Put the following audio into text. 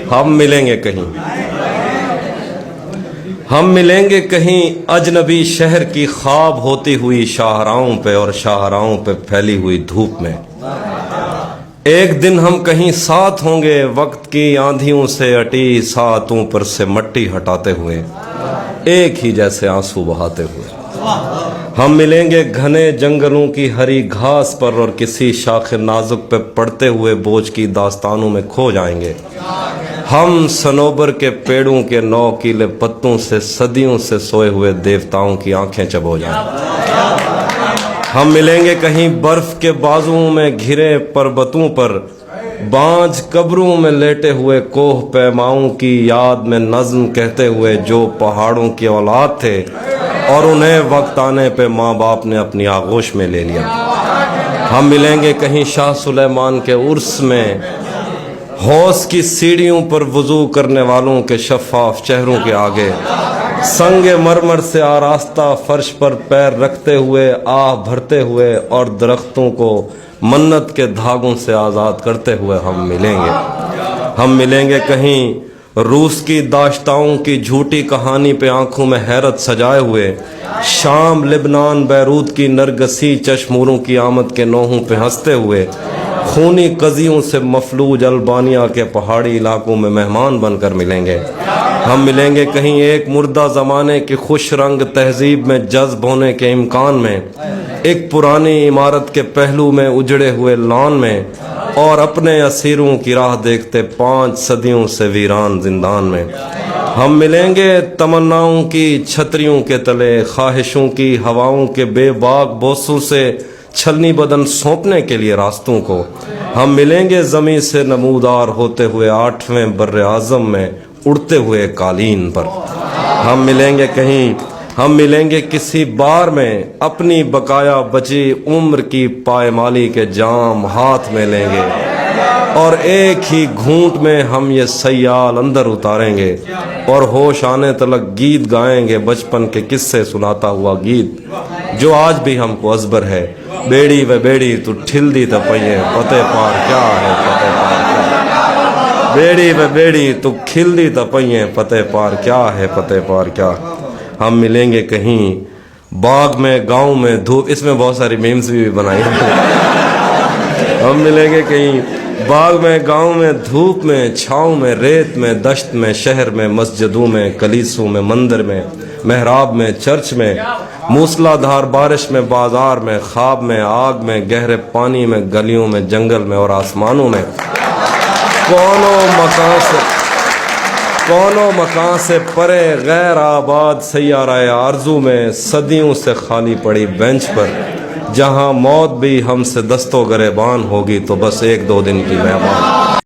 हम मिलेंगे कहीं, हम मिलेंगे कहीं अजनबी शहर की ख्वाब होती हुई शाहराहों पे और शाहराहों पे फैली हुई धूप में। एक दिन हम कहीं साथ होंगे वक्त की आंधियों से अटी सातों पर से मट्टी हटाते हुए, एक ही जैसे आंसू बहाते हुए। हम मिलेंगे घने जंगलों की हरी घास पर और किसी शाख नाजुक पे पड़ते हुए बोझ की दास्तानों में खो जाएंगे। हम सनोबर के पेड़ों के नौकीले पत्तों से सदियों से सोए हुए देवताओं की आंखें चबो जाएं। हम मिलेंगे कहीं बर्फ के बाजुओं में घिरे पर्वतों पर, बांझ कब्रों में लेटे हुए कोह पैमाओं की याद में नज्म कहते हुए जो पहाड़ों की औलाद थे और उन्हें वक्त आने पे माँ बाप ने अपनी आगोश में ले लिया। हम मिलेंगे कहीं शाह सुलेमान के उर्स में, हौस की सीढ़ियों पर वुजू करने वालों के शफाफ चेहरों के आगे, संगे मरमर से आरास्ता फर्श पर पैर रखते हुए आह भरते हुए और दरख्तों को मन्नत के धागों से आज़ाद करते हुए हम मिलेंगे। हम मिलेंगे कहीं रूस की दाश्ताओं की झूठी कहानी पे आंखों में हैरत सजाए हुए, शाम लिबनान बैरूत की नरगसी चश्मूरों की आमद के नोहों पे हंसते हुए, खूनी कजियों से मफलूज अल्बानिया के पहाड़ी इलाकों में मेहमान बनकर मिलेंगे। हम मिलेंगे कहीं एक मुर्दा ज़माने की खुश रंग तहजीब में जज्ब होने के इम्कान में, एक पुरानी इमारत के पहलू में उजड़े हुए लॉन में और अपने असीरों की राह देखते 5 सदियों से वीरान जिंदान में। हम मिलेंगे तमन्नाओं की छतरियों के तले, ख्वाहिशों की हवाओं के बेबाक बोसों से छलनी बदन सौंपने के लिए रास्तों को। हम मिलेंगे ज़मीं से नमूदार होते हुए 8वें बर्रे आज़म में उड़ते हुए कालीन पर। हम मिलेंगे कहीं, हम मिलेंगे किसी बार में अपनी बकाया बची उम्र की पायमाली के जाम हाथ में लेंगे और एक ही घूंट में हम ये सयाल अंदर उतारेंगे और होश आने तलक गीत गाएंगे, बचपन के किस्से सुनाता हुआ गीत जो आज भी हमको अजबर है। बेड़ी व बेड़ी तू ठिल्दी त पइए पते पार क्या है पते पार क्या, बेड़ी व बेड़ी तू खिल्दी त पइए पते पार क्या है पते पार क्या। हम मिलेंगे कहीं बाग में गांव में धूप, इसमें बहुत सारी मीम्स भी बनाई हम मिलेंगे कहीं बाग में गांव में धूप में छाँव में रेत में दश्त में शहर में मस्जिदों में कलीसों में मंदिर में मेहराब में चर्च में, मूसलाधार बारिश में बाजार में, ख्वाब में आग में, गहरे पानी में, गलियों में, जंगल में और आसमानों में। कौनो मकान से परे गैर आबाद सैयाराए आरजू में, सदियों से खाली पड़ी बेंच पर जहां मौत भी हमसे दस्तो गरेबान होगी तो बस 1-2 दिन की मेहमान।